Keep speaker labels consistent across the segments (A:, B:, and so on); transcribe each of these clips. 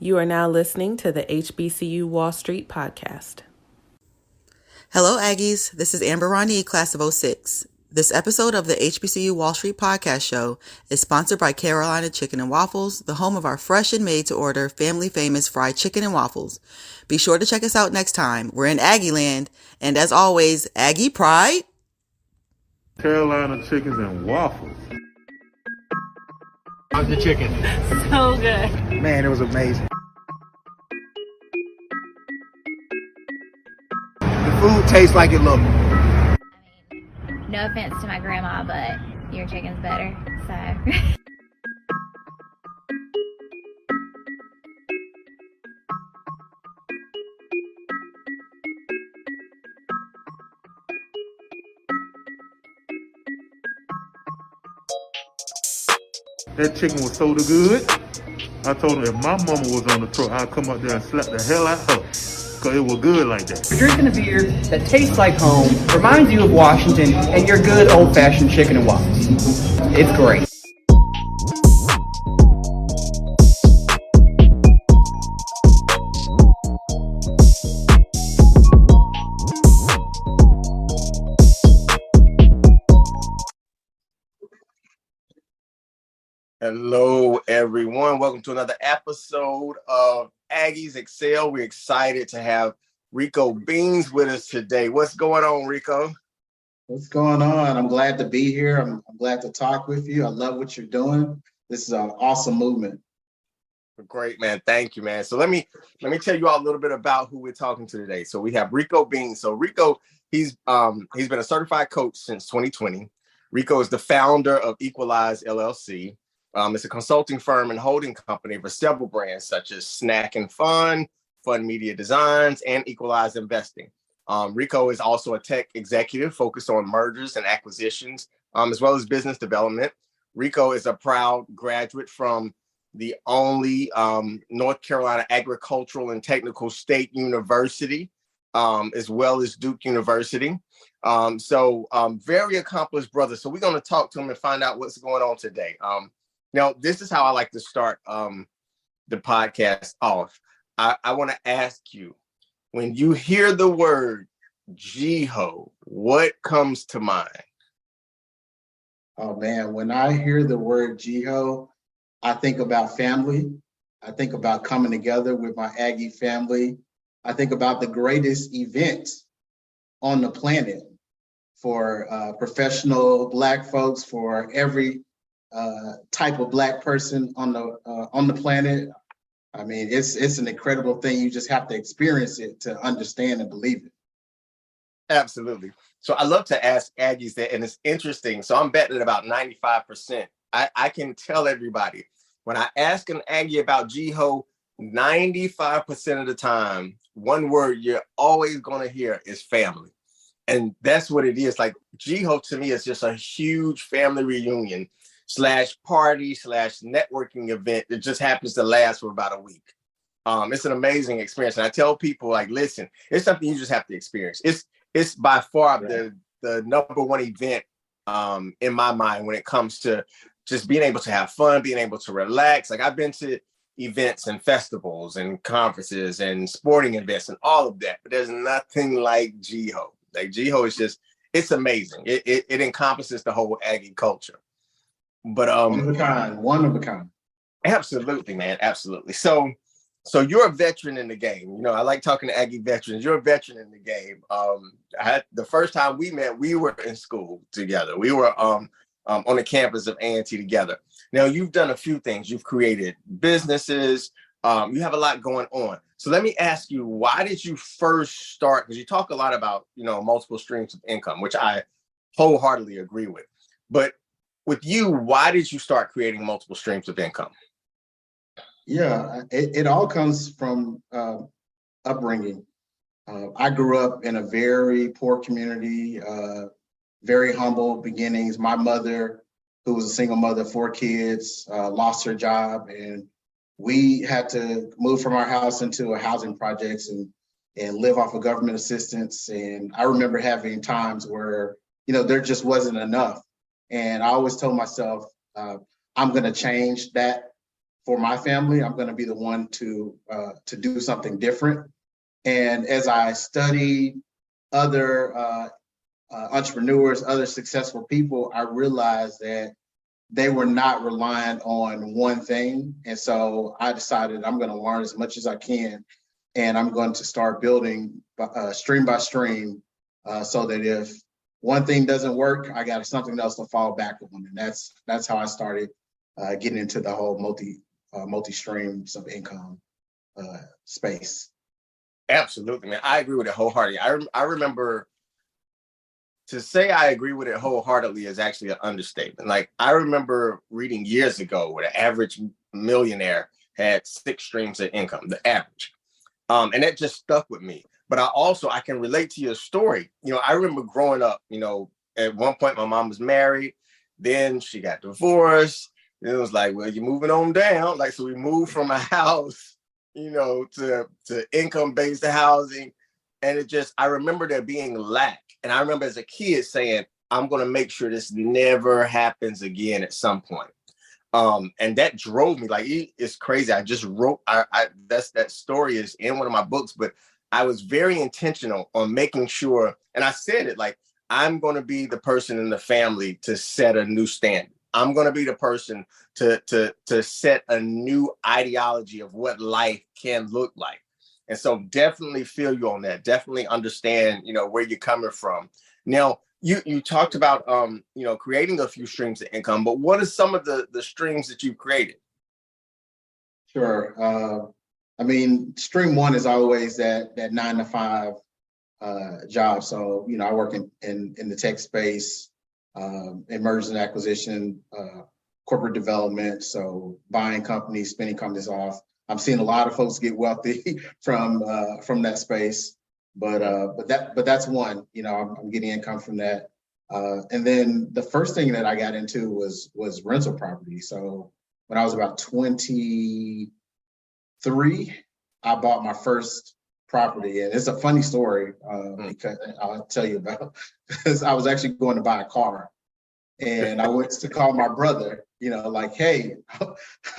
A: You are now listening to the HBCU Wall Street podcast.
B: Hello, Aggies. This is Amber Ronnie, class of 06. This episode of the HBCU Wall Street podcast show is sponsored by Carolina Chicken and Waffles, the home of our fresh and made-to-order family-famous fried chicken and waffles. Be sure to check us out next time. We're in Aggie land, and as always, Aggie pride.
C: Carolina chickens and waffles.
D: How's the chicken?
E: So good.
D: Man, it was amazing. The food tastes like it looked.
F: I mean, no offense to my grandma, but your chicken's better, so.
C: That chicken was so good. I told him if my mama was on the truck, I'd come up there and slap the hell out of her. Because it was good like that.
G: You're drinking a beer that tastes like home, reminds you of Washington, and your good old-fashioned chicken and waffles. It's great.
D: Hello, everyone. Welcome to another episode of Aggies Excel. We're excited to have Rico Beans with us today. What's going on, Rico?
H: What's going on? I'm glad to be here. I'm glad to talk with you. I love what you're doing. This is an awesome movement.
D: Great, man. Thank you, man. So let me tell you all a little bit about who we're talking to today. So we have Rico Bean. So Rico, he's been a certified coach since 2020. Rico is the founder of Equalize LLC. It's a consulting firm and holding company for several brands such as Snack and Fun, Fun Media Designs, and Equalize Investing. Rico is also a tech executive focused on mergers and acquisitions, as well as business development. Rico is a proud graduate from the only North Carolina Agricultural and Technical State University, as well as Duke University. Very accomplished brother. So we're going to talk to him and find out what's going on today. Now, this is how I like to start the podcast off. I want to ask you, when you hear the word GHO, what comes to mind?
H: Oh man, when I hear the word GHO, I think about family. I think about coming together with my Aggie family. I think about the greatest event on the planet for professional Black folks, for every type of Black person on the planet. I mean, it's an incredible thing. You just have to experience it to understand and believe it.
D: Absolutely. So I love to ask Aggies that, and it's interesting. So I'm betting at about 95%. I can tell everybody when I ask an Aggie about GHO, 95% of the time, one word you're always going to hear is family. And that's what it is. Like GHO to me is just a huge family reunion / party / networking event that just happens to last for about a week. It's an amazing experience. And I tell people, like, listen, it's something you just have to experience. It's by far the number one event in my mind when it comes to just being able to have fun, being able to relax. Like I've been to events and festivals and conferences and sporting events and all of that, but there's nothing like GHO. Like GHO is just, it's amazing. It encompasses the whole Aggie culture. But
H: one of a kind.
D: Absolutely, man. Absolutely. So you're a veteran in the game. You know, I like talking to Aggie veterans. You're a veteran in the game. The first time we met, we were in school together. We were on the campus of A&T together. Now you've done a few things. You've created businesses. You have a lot going on. So let me ask you, why did you first start? Because you talk a lot about, multiple streams of income, which I wholeheartedly agree with. But with you, why did you start creating multiple streams of income?
H: Yeah, it all comes from upbringing. I grew up in a very poor community, very humble beginnings. My mother, who was a single mother of 4 kids, lost her job, and we had to move from our house into a housing projects and live off of government assistance. And I remember having times where, there just wasn't enough. And I always told myself, I'm going to change that for my family. I'm going to be the one to do something different. And as I studied other entrepreneurs, other successful people, I realized that they were not reliant on one thing. And so I decided I'm going to learn as much as I can. And I'm going to start building stream by stream so that if one thing doesn't work, I got something else to fall back on. And that's how I started getting into the whole multi streams of income space.
D: Absolutely, man. I agree with it wholeheartedly. I remember, to say I agree with it wholeheartedly is actually an understatement. Like, I remember reading years ago where the average millionaire had 6 streams of income, the average. And that just stuck with me. But I can relate to your story. I remember growing up, at one point my mom was married, then she got divorced. Then it was like, well, you're moving on down. Like, so we moved from a house, to income-based housing. And I remember there being lack. And I remember as a kid saying, I'm going to make sure this never happens again at some point. And that drove me. Like, it's crazy. I just wrote, that story is in one of my books, but I was very intentional on making sure, and I said it, like, I'm going to be the person in the family to set a new standard. I'm going to be the person to set a new ideology of what life can look like. And so definitely feel you on that. Definitely understand, where you're coming from. Now, you talked about, creating a few streams of income, but what are some of the streams that you've created?
H: Sure. Stream one is always that 9 to 5 job. So, I work in the tech space, in mergers and acquisition, corporate development. So buying companies, spinning companies off. I'm seeing a lot of folks get wealthy from that space, but that's one. I'm getting income from that. And then the first thing that I got into was rental property. So when I was about 23, I bought my first property, and it's a funny story because I'll tell you about. Because I was actually going to buy a car, and I went to call my brother. Like, hey,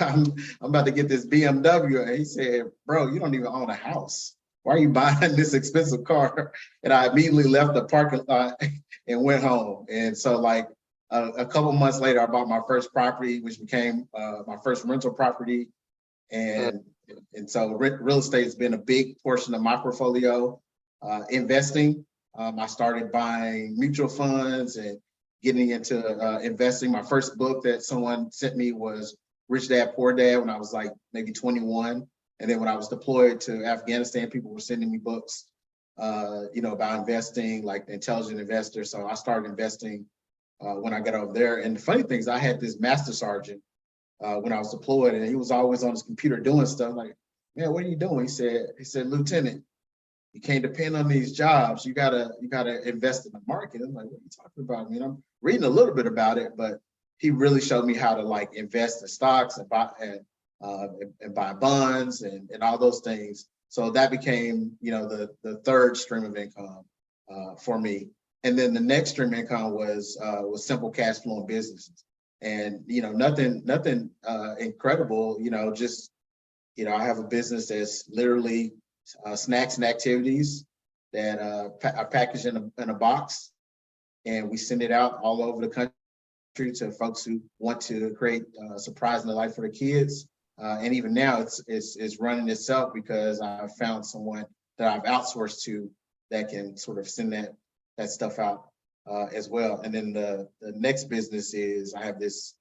H: I'm about to get this BMW. And he said, bro, you don't even own a house. Why are you buying this expensive car? And I immediately left the parking lot and went home. And so like a couple months later, I bought my first property, which became my first rental property. And so real estate has been a big portion of my portfolio. Investing, I started buying mutual funds and getting into investing. My first book that someone sent me was Rich Dad, Poor Dad when I was like maybe 21. And then when I was deployed to Afghanistan, people were sending me books, about investing, like The Intelligent Investor. So I started investing when I got over there. And the funny thing is I had this master sergeant when I was deployed, and he was always on his computer doing stuff. Like, man, what are you doing? He said, Lieutenant, you can't depend on these jobs. You gotta invest in the market. I'm like, what are you talking about? I mean, I'm reading a little bit about it, but he really showed me how to like invest in stocks and buy bonds and all those things. So that became, the third stream of income for me. And then the next stream of income was simple cash flowing businesses. And nothing incredible. I have a business that's literally snacks and activities that are packaged in a box, and we send it out all over the country to folks who want to create a surprise in their life for their kids. And even now, it's running itself because I found someone that I've outsourced to that can sort of send that stuff out as well. And then the next business is I have this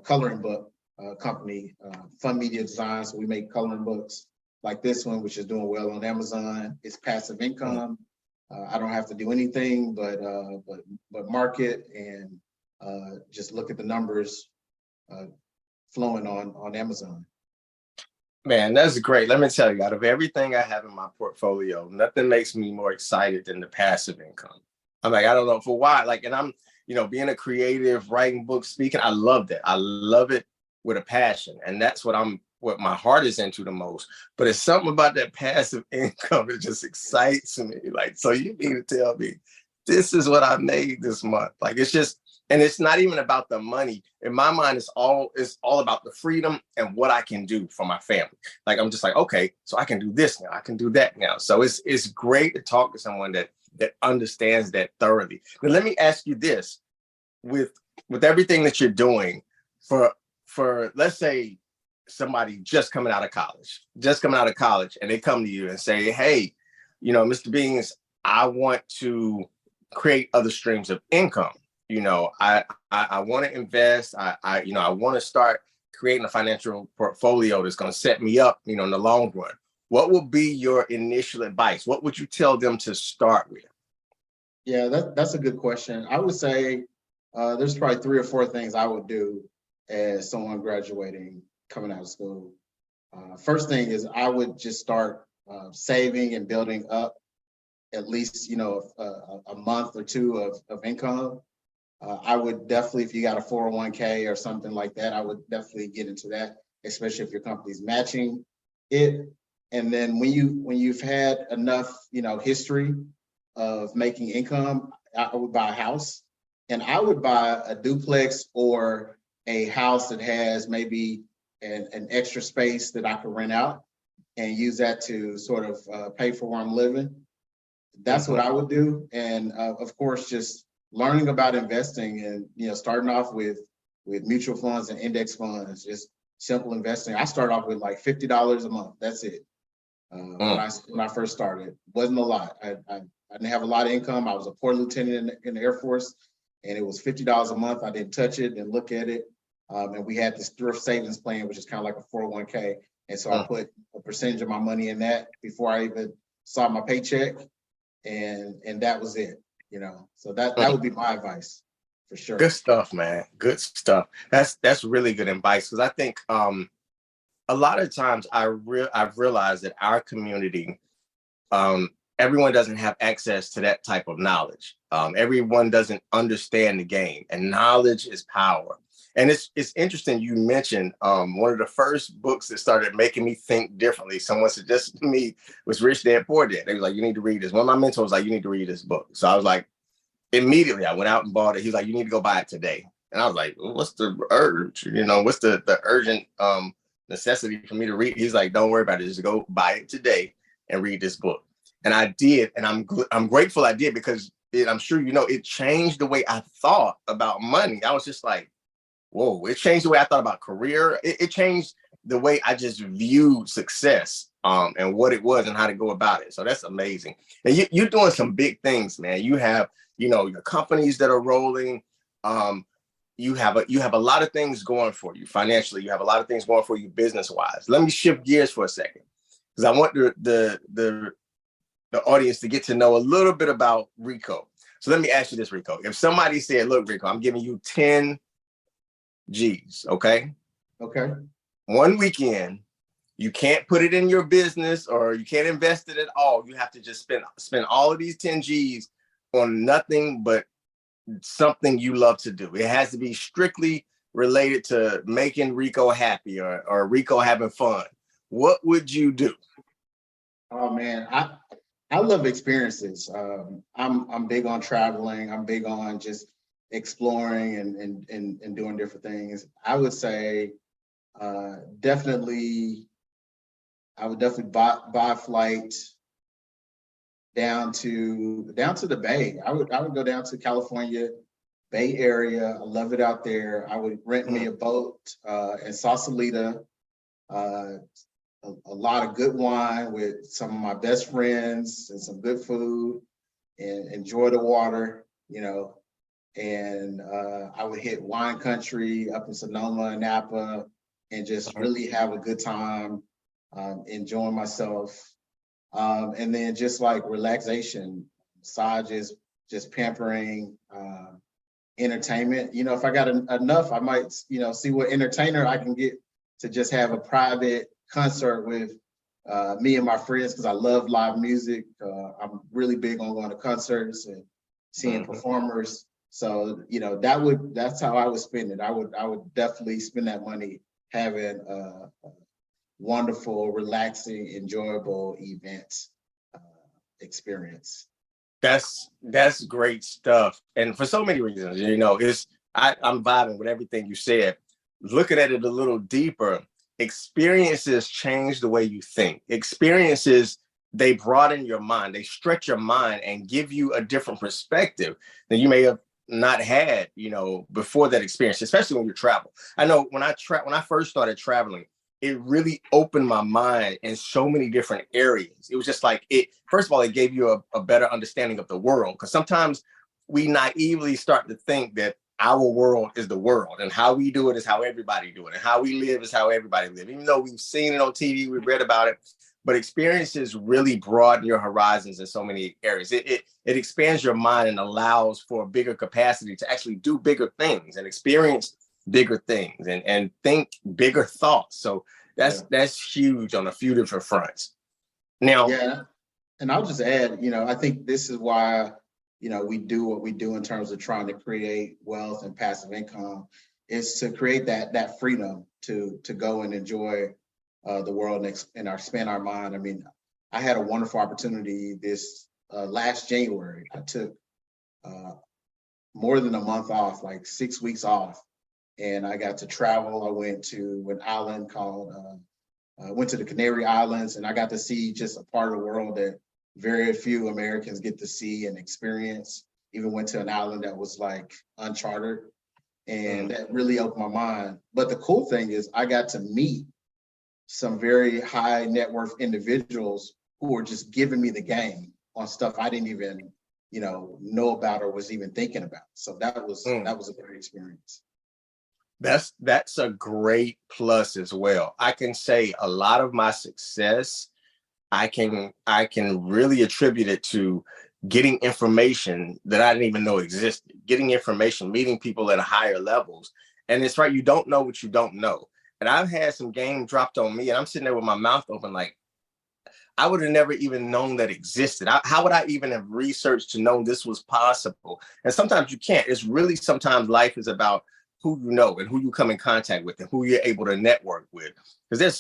H: coloring book company, Fun Media Design. So we make coloring books like this one, which is doing well on Amazon. It's passive income. I don't have to do anything but market and just look at the numbers flowing on Amazon.
D: Man, that's great. Let me tell you, out of everything I have in my portfolio, nothing makes me more excited than the passive income. I'm like, I don't know for why. Like, and I'm, being a creative, writing books, speaking, I love that. I love it with a passion. And that's what my heart is into the most. But it's something about that passive income that just excites me. Like, so you need to tell me, this is what I made this month. Like, it's just, And it's not even about the money. In my mind, it's all about the freedom and what I can do for my family. Like, I'm just like, okay, so I can do this now. I can do that now. So it's great to talk to someone that understands that thoroughly. But let me ask you this, with everything that you're doing, for let's say somebody just coming out of college, and they come to you and say, hey, Mr. Beans, I want to create other streams of income. I want to invest. I want to start creating a financial portfolio that's going to set me up, in the long run. What would be your initial advice? What would you tell them to start with?
H: Yeah, that's a good question. I would say there's probably 3 or 4 things I would do as someone graduating, coming out of school. First thing is I would just start saving and building up at least, a month or 2 of income. I would definitely, if you got a 401k or something like that, I would definitely get into that, especially if your company's matching it. And then when you've had enough, history of making income, I would buy a house, and I would buy a duplex or a house that has maybe an extra space that I could rent out and use that to sort of pay for where I'm living. That's what I would do. And of course, just learning about investing and, starting off with mutual funds and index funds, just simple investing. I started off with like $50 a month. That's it. When I first started, wasn't a lot. I didn't have a lot of income. I was a poor lieutenant in the Air Force, and it was $50 a month. I didn't touch it, didn't look at it. And we had this thrift savings plan, which is kind of like a 401k. And so I put a percentage of my money in that before I even saw my paycheck. And that was it, So that would be my advice for sure.
D: Good stuff, man. Good stuff. That's really good advice, because I think a lot of times I've realized that our community, everyone doesn't have access to that type of knowledge. Everyone doesn't understand the game, and knowledge is power. And it's interesting you mentioned one of the first books that started making me think differently. Someone suggested to me was Rich Dad Poor Dad. They was like, you need to read this. One of my mentors was like, you need to read this book. So I was like, immediately I went out and bought it. He was like, you need to go buy it today. And I was like, well, what's the urge? What's the urgent necessity for me to read? He's like, don't worry about it. Just go buy it today and read this book. And I did. And I'm grateful I did, because I'm sure it changed the way I thought about money. I was just like, whoa, it changed the way I thought about career. It changed the way I just viewed success and what it was and how to go about it. So that's amazing. And you're doing some big things, man. You have, your companies that are rolling. You have a lot of things going for you financially. You have a lot of things going for you business-wise. Let me shift gears for a second, because I want the audience to get to know a little bit about Rico. So let me ask you this, Rico. If somebody said, look, Rico, I'm giving you 10 G's, okay?
H: Okay.
D: One weekend, you can't put it in your business or you can't invest it at all. You have to just spend all of these 10 G's on nothing but something you love to do. It has to be strictly related to making Rico happy or Rico having fun. What would you do?
H: Oh man, I love experiences. I'm big on traveling. I'm big on just exploring and doing different things. I would say definitely buy a flight down to the Bay. I would go down to California, Bay Area. I love it out there. I would rent me a boat in Sausalito. A lot of good wine with some of my best friends and some good food, and enjoy the water, and I would hit wine country up in Sonoma and Napa and just really have a good time, enjoying myself. And then just like relaxation, massages, just pampering, entertainment. If I got enough, I might, see what entertainer I can get to just have a private concert with me and my friends, because I love live music. I'm really big on going to concerts and seeing performers. So, that's how I would spend it. I would definitely spend that money having a wonderful, relaxing, enjoyable event experience.
D: That's great stuff. And for so many reasons, I'm vibing with everything you said. Looking at it a little deeper, experiences change the way you think. Experiences, they broaden your mind, they stretch your mind and give you a different perspective than you may have not had, before that experience, especially when you travel. I know when I first started traveling, it really opened my mind in so many different areas. It was just like first of all, it gave you a better understanding of the world. Because sometimes we naively start to think that our world is the world, and how we do it is how everybody do it, and how we live is how everybody live. Even though we've seen it on TV, we've read about it, but experiences really broaden your horizons in so many areas. It expands your mind and allows for a bigger capacity to actually do bigger things and experience bigger things and think bigger thoughts. So that's huge on a few different fronts. Now,
H: and I'll just add, I think this is why we do what we do in terms of trying to create wealth and passive income, is to create that freedom to go and enjoy the world and expand our mind. I mean, I had a wonderful opportunity this last January. I took more than a month off, like 6 weeks off, and I got to travel. I went to an island went to the Canary Islands, and I got to see just a part of the world that very few Americans get to see and experience. Even went to an island that was like uncharted, and that really opened my mind. But the cool thing is I got to meet some very high net worth individuals who were just giving me the game on stuff I didn't even, know about or was even thinking about. So that was a great experience.
D: That's a great plus as well. I can say a lot of my success, I can really attribute it to getting information that I didn't even know existed, getting information, meeting people at higher levels. And it's right, you don't know what you don't know. And I've had some game dropped on me, and I'm sitting there with my mouth open, like, I would have never even known that existed. How would I even have researched to know this was possible? And sometimes you can't. It's really, sometimes life is about who you know and who you come in contact with and who you're able to network with. Because there's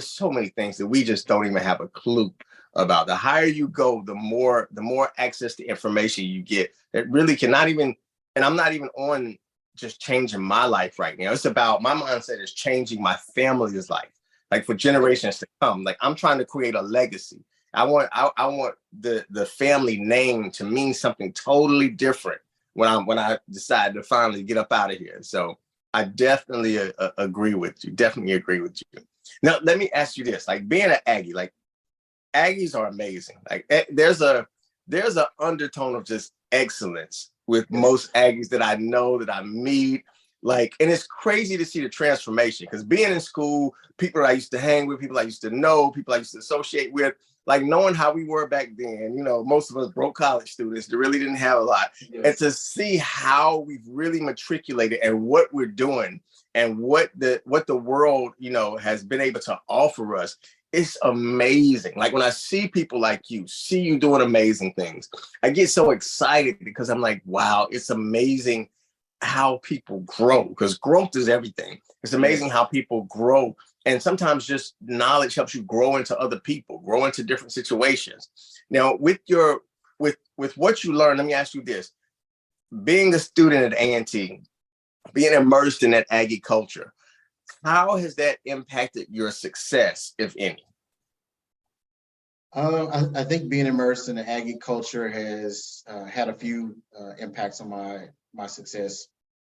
D: so many things that we just don't even have a clue about. The higher you go, the more access to information you get that really cannot even, and I'm not even on just changing my life right now. It's about, my mindset is changing my family's life, like for generations to come. Like, I'm trying to create a legacy. I want the family name to mean something totally different when I decide to finally get up out of here. So I definitely agree with you. Definitely agree with you. Now, let me ask you this: like, being an Aggie, like, Aggies are amazing. Like, there's a undertone of just excellence with most Aggies that I know, that I meet. Like, and it's crazy to see the transformation, because being in school, people I used to hang with, people I used to know, people I used to associate with, like, knowing how we were back then, most of us broke college students that really didn't have a lot. Yes. And to see how we've really matriculated and what we're doing and what the world, has been able to offer us, it's amazing. Like, when I see people like you, see you doing amazing things, I get so excited, because I'm like, wow, it's amazing how people grow, because growth is everything. It's amazing how people grow. And sometimes just knowledge helps you grow into other people, grow into different situations. Now, with what you learn, let me ask you this: being a student at A&T, being immersed in that Aggie culture, how has that impacted your success, if any?
H: I think being immersed in the Aggie culture has had a few impacts on my success.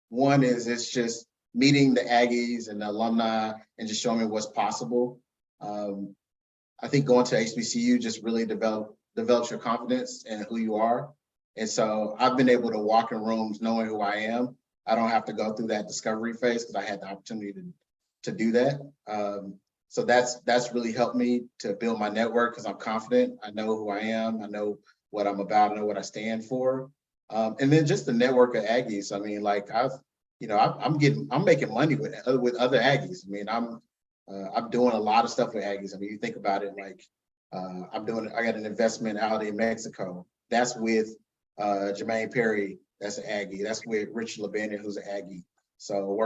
H: One is, it's just meeting the Aggies and the alumni and just showing me what's possible. I think going to HBCU just really develops your confidence in who you are. And so I've been able to walk in rooms knowing who I am. I don't have to go through that discovery phase, because I had the opportunity to do that. So that's really helped me to build my network, because I'm confident. I know who I am. I know what I'm about. I know what I stand for. And then just the network of Aggies. I mean, like, I'm making money with other Aggies. I mean, I'm doing a lot of stuff with Aggies. I mean, you think about it, like, I got an investment out in Mexico. That's with Jermaine Perry. That's an Aggie. That's with Richard LeBannon, who's an Aggie. So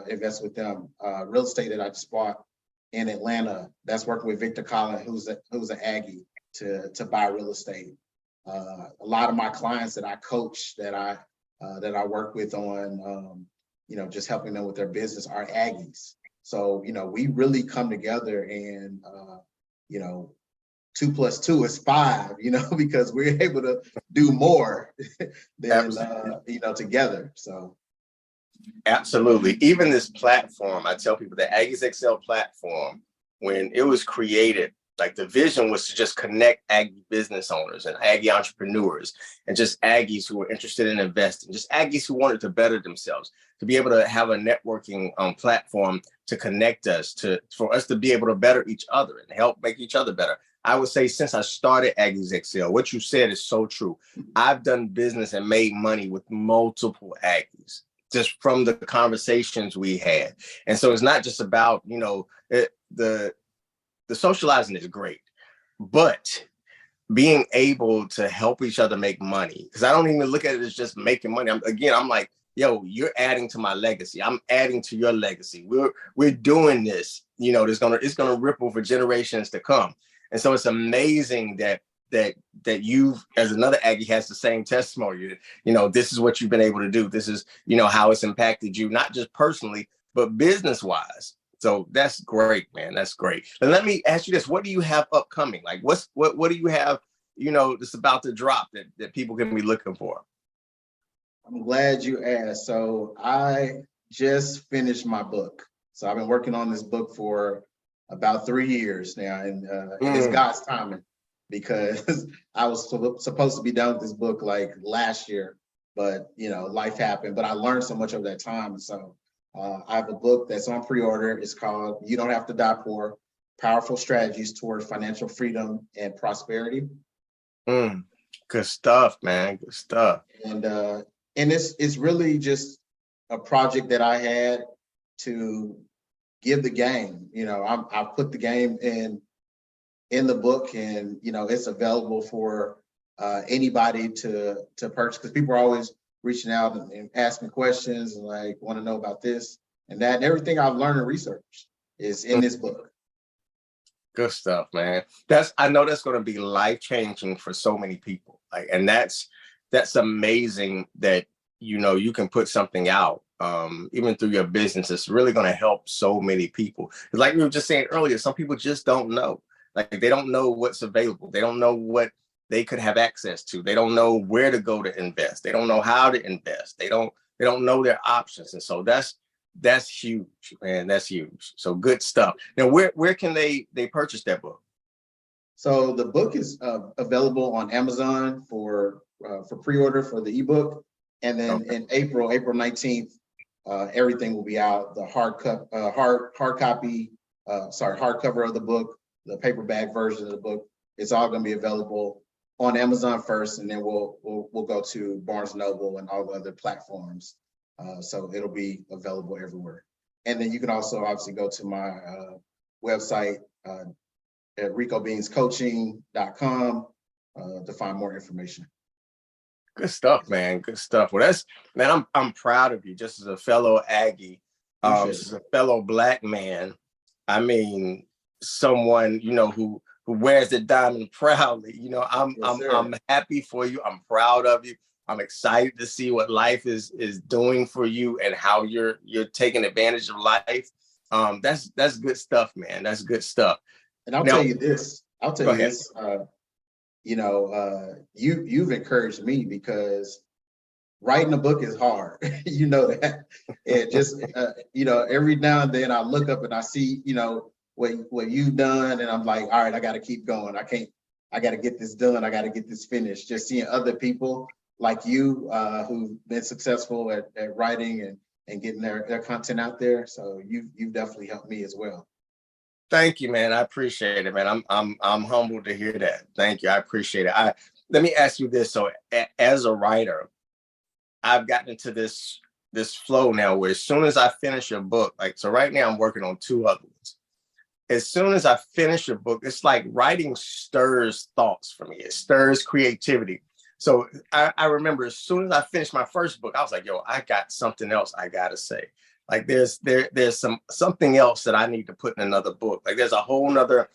H: invest with them. Real estate that I just bought in Atlanta, that's working with Victor Collin, who's an Aggie, to buy real estate. A lot of my clients that I coach, that I work with on just helping them with their business are Aggies. So, we really come together and, 2 + 2 is 5, because we're able to do more than, together. So.
D: Absolutely. Even this platform, I tell people the Aggies Excel platform, when it was created, like the vision was to just connect Aggie business owners and Aggie entrepreneurs and just Aggies who were interested in investing, just Aggies who wanted to better themselves, to be able to have a networking platform to connect us, for us to be able to better each other and help make each other better. I would say since I started Aggies Excel, what you said is so true. I've done business and made money with multiple Aggies just from the conversations we had. And so it's not just about, the socializing is great, but being able to help each other make money, because I don't even look at it as just making money. I'm like, yo, you're adding to my legacy. I'm adding to your legacy. We're doing this, it's gonna ripple for generations to come. And so it's amazing that you, as another Aggie, has the same testimony. This is what you've been able to do. This is, how it's impacted you, not just personally, but business-wise. So that's great, man. That's great. And let me ask you this: what do you have upcoming? Like, what do you have? That's about to drop that people can be looking for.
H: I'm glad you asked. So I just finished my book. So I've been working on this book for about 3 years now, and it's God's timing, because I was supposed to be done with this book like last year, but life happened. But I learned so much over that time, so. I have a book that's on pre-order. It's called You Don't Have to Die Poor: Powerful Strategies Toward Financial Freedom and Prosperity.
D: Good stuff, man. Good stuff.
H: And it's really just a project that I had to give the game. I put the game in the book, and it's available for anybody to purchase, because people are always reaching out and asking questions and like want to know about this and that, and everything I've learned and researched is in this book.
D: Good stuff, man. I know that's going to be life-changing for so many people. And that's amazing that, you can put something out, even through your business. It's really going to help so many people. Like we were just saying earlier, some people just don't know. Like, they don't know what's available. They don't know what they could have access to. They don't know where to go to invest. They don't know how to invest. They don't know their options. And so that's huge, man. That's huge. So good stuff. Now, where can they purchase that book?
H: So the book is available on Amazon for pre-order for the ebook. And then in April 19th, everything will be out. The hardcover of the book, the paperback version of the book, it's all going to be available on Amazon first, and then we'll go to Barnes & Noble and all the other platforms. So it'll be available everywhere. And then you can also obviously go to my website at ricobeanscoaching.com to find more information.
D: Good stuff, man. Good stuff. Well, I'm proud of you, just as a fellow Aggie, as a fellow Black man. I mean, someone, who wears the diamond proudly. I'm happy for you. I'm proud of you. I'm excited to see what life is doing for you and how you're taking advantage of life. That's good stuff, man. That's good stuff.
H: And I'll tell you this. You've encouraged me, because writing a book is hard. That. And just every now and then I look up and I see what you've done, and I'm like, all right, I got to keep going. I got to get this done. I got to get this finished. Just seeing other people like you who've been successful at writing and getting their content out there. So you've definitely helped me as well.
D: Thank you, man. I appreciate it, man. I'm humbled to hear that. Thank you. I appreciate it. Let me ask you this. So as a writer, I've gotten into this flow now where as soon as I finish a book, so right now I'm working on 2 other ones. As soon as I finish a book, it's like writing stirs thoughts for me. It stirs creativity. So I remember as soon as I finished my first book, I was like, yo, I got something else I got to say. Like there's something else that I need to put in another book. Like there's a whole nother,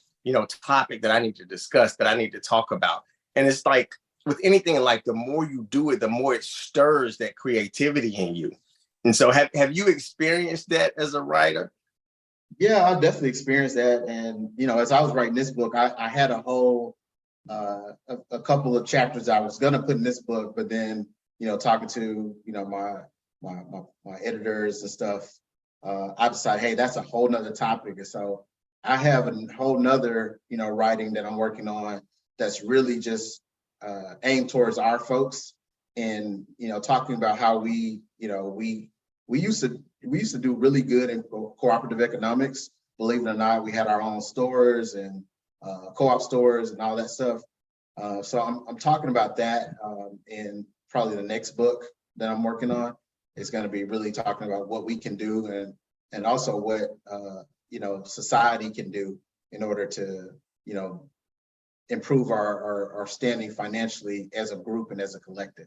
D: topic that I need to discuss, that I need to talk about. And it's like with anything in life, the more you do it, the more it stirs that creativity in you. And so have you experienced that as a writer?
H: Yeah, I definitely experienced that. And, as I was writing this book, I had a whole, a couple of chapters I was going to put in this book, but then, talking to, my editors and stuff, I decided, hey, that's a whole nother topic. And so I have a whole nother, writing that I'm working on that's really just aimed towards our folks and, talking about how we used to do really good in cooperative economics. Believe it or not, we had our own stores and co-op stores and all that stuff. So I'm talking about that in probably the next book that I'm working on. It's going to be really talking about what we can do and also what society can do in order to improve our standing financially as a group and as a collective.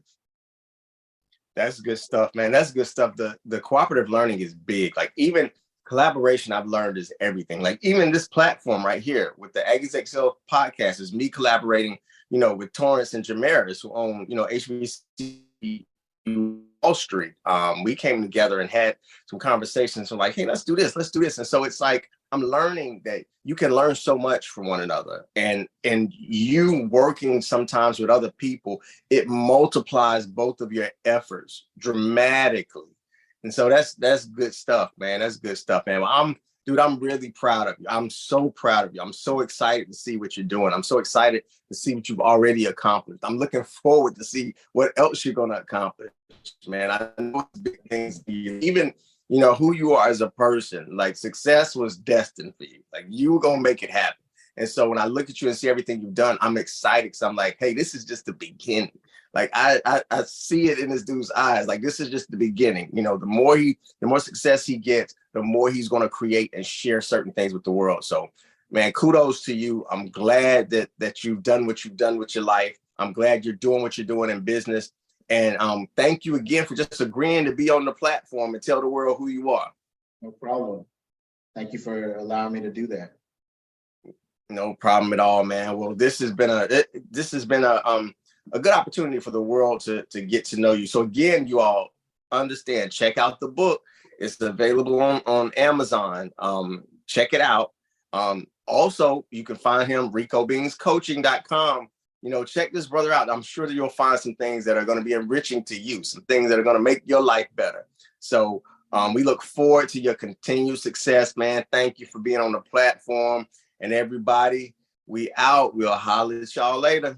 D: That's good stuff, man. That's good stuff. The cooperative learning is big. Like even collaboration, I've learned is everything. Like even this platform right here with the Aggies XL podcast is me collaborating, with Torrance and Jamaris who own, HBCU Wall Street. We came together and had some conversations. So like, hey, let's do this. And so it's like, I'm learning that you can learn so much from one another, and you working sometimes with other people, it multiplies both of your efforts dramatically. And so that's good stuff, man. That's good stuff, man. I'm really proud of you. I'm so proud of you. I'm so excited to see what you're doing. I'm so excited to see what you've already accomplished. I'm looking forward to see what else you're going to accomplish, man. I know it's big things. Even who you are as a person, like success was destined for you. Like you were going to make it happen. And so when I look at you and see everything you've done, I'm excited because I'm like, hey, this is just the beginning. Like I see it in this dude's eyes. Like this is just the beginning. The more success he gets, the more he's going to create and share certain things with the world. So, man, kudos to you. I'm glad that you've done what you've done with your life. I'm glad you're doing what you're doing in business. And thank you again for just agreeing to be on the platform and tell the world who you are.
H: No problem. Thank you for allowing me to do that.
D: No problem at all, man. Well, this has been a good opportunity for the world to get to know you. So again, you all understand, check out the book. It's available on Amazon. Check it out. Also, you can find him, ricobeanscoaching.com. Check this brother out. I'm sure that you'll find some things that are going to be enriching to you, some things that are going to make your life better. So we look forward to your continued success, man. Thank you for being on the platform. And everybody, we out. We'll holler at y'all later.